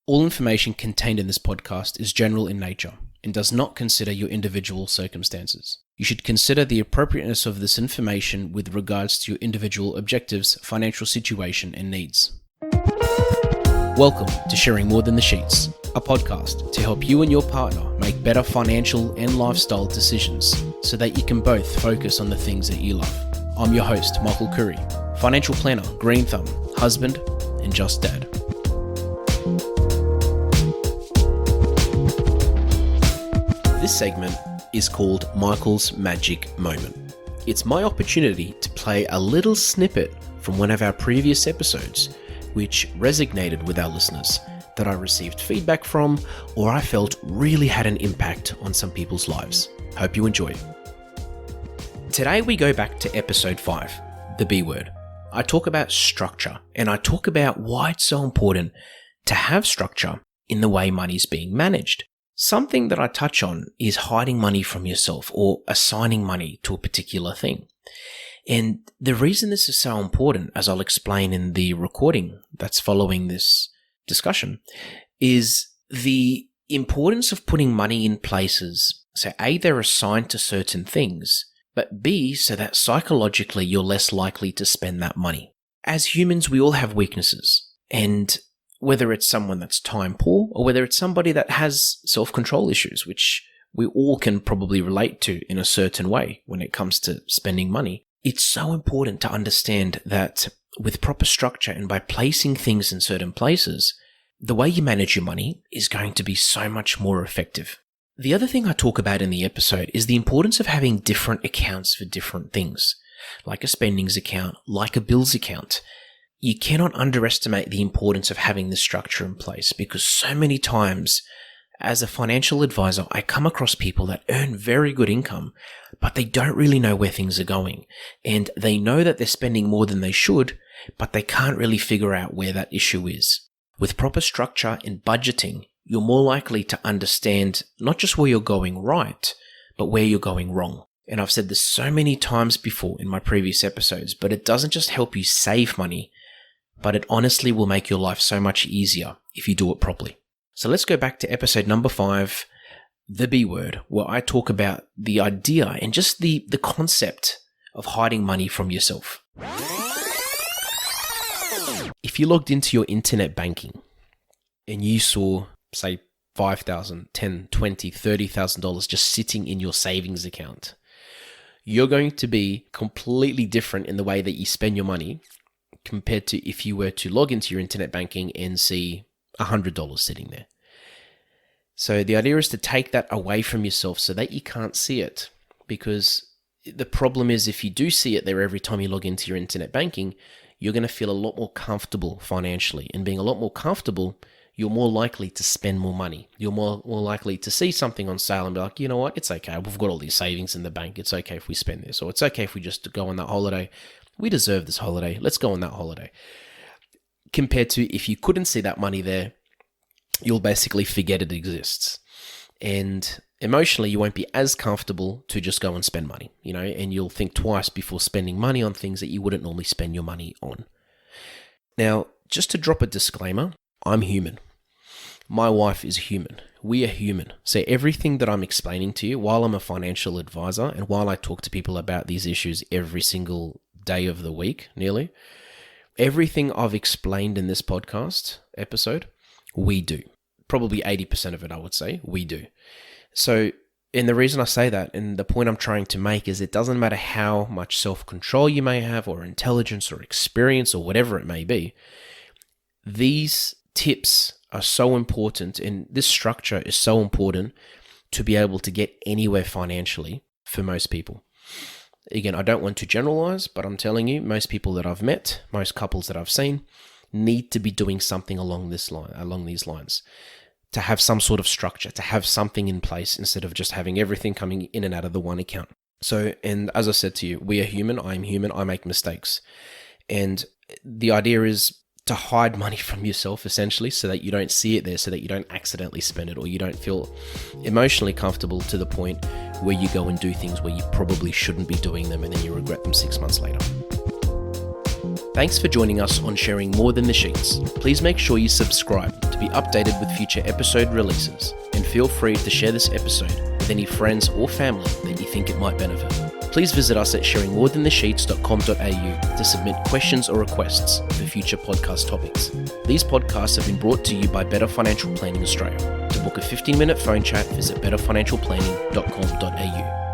All information contained in this podcast is general in nature and does not consider your individual circumstances. You should consider the appropriateness of this information with regards to your individual objectives, financial situation, and needs. Welcome to Sharing More Than the Sheets, a podcast to help you and your partner make better financial and lifestyle decisions so that you can both focus on the things that you love. I'm your host, Michael Curry, financial planner, green thumb, husband, and just dad. This segment is called Michael's Magic Moment. It's my opportunity to play a little snippet from one of our previous episodes, which resonated with our listeners, that I received feedback from, or I felt really had an impact on some people's lives. Hope you enjoy. Today we go back to episode 5, the B word. I talk about structure, and I talk about why it's so important to have structure in the way money's being managed. Something that I touch on is hiding money from yourself or assigning money to a particular thing. And the reason this is so important, as I'll explain in the recording that's following this discussion, is the importance of putting money in places. So A, they're assigned to certain things, but B, so that psychologically you're less likely to spend that money. As humans, we all have weaknesses, and whether it's someone that's time poor or whether it's somebody that has self-control issues, which we all can probably relate to in a certain way when it comes to spending money. It's so important to understand that with proper structure and by placing things in certain places, the way you manage your money is going to be so much more effective. The other thing I talk about in the episode is the importance of having different accounts for different things, like a spendings account, like a bills account. You cannot underestimate the importance of having this structure in place, because so many times as a financial advisor, I come across people that earn very good income, but they don't really know where things are going. And they know that they're spending more than they should, but they can't really figure out where that issue is. With proper structure and budgeting, you're more likely to understand not just where you're going right, but where you're going wrong. And I've said this so many times before in my previous episodes, but it doesn't just help you save money, but it honestly will make your life so much easier if you do it properly. So let's go back to episode number 5, the B word, where I talk about the idea and just the concept of hiding money from yourself. If you logged into your internet banking and you saw, say, $5,000, $10,000, $20,000, $30,000 just sitting in your savings account, you're going to be completely different in the way that you spend your money compared to if you were to log into your internet banking and see $100 sitting there. So the idea is to take that away from yourself so that you can't see it, because the problem is if you do see it there every time you log into your internet banking, you're going to feel a lot more comfortable financially, and being a lot more comfortable, you're more likely to spend more money. You're more likely to see something on sale and be like, you know what, it's okay. We've got all these savings in the bank. It's okay if we spend this, or it's okay if we just go on that holiday. We deserve this holiday. Let's go on that holiday. Compared to if you couldn't see that money there, you'll basically forget it exists. And emotionally, you won't be as comfortable to just go and spend money, and you'll think twice before spending money on things that you wouldn't normally spend your money on. Now, just to drop a disclaimer, I'm human. My wife is human. We are human. So everything that I'm explaining to you, while I'm a financial advisor and while I talk to people about these issues every single day of the week, nearly, everything I've explained in this podcast episode, we do. Probably 80% of it, I would say, we do. So, and the reason I say that, and the point I'm trying to make, is it doesn't matter how much self-control you may have, or intelligence, or experience, or whatever it may be, these tips are so important, and this structure is so important to be able to get anywhere financially for most people. Again, I don't want to generalize, but I'm telling you, most people that I've met, most couples that I've seen, need to be doing something along these lines, to have some sort of structure, to have something in place instead of just having everything coming in and out of the one account. So, and as I said to you, we are human, I'm human, I make mistakes. And the idea is to hide money from yourself, essentially, so that you don't see it there, so that you don't accidentally spend it, or you don't feel emotionally comfortable to the point where you go and do things where you probably shouldn't be doing them and then you regret them 6 months later. Thanks for joining us on Sharing More Than the Sheets. Please make sure you subscribe to be updated with future episode releases, and feel free to share this episode with any friends or family that you think it might benefit. Please visit us at sharingmorethanthesheets.com.au to submit questions or requests for future podcast topics. These podcasts have been brought to you by Better Financial Planning Australia. To book a 15-minute phone chat, visit betterfinancialplanning.com.au.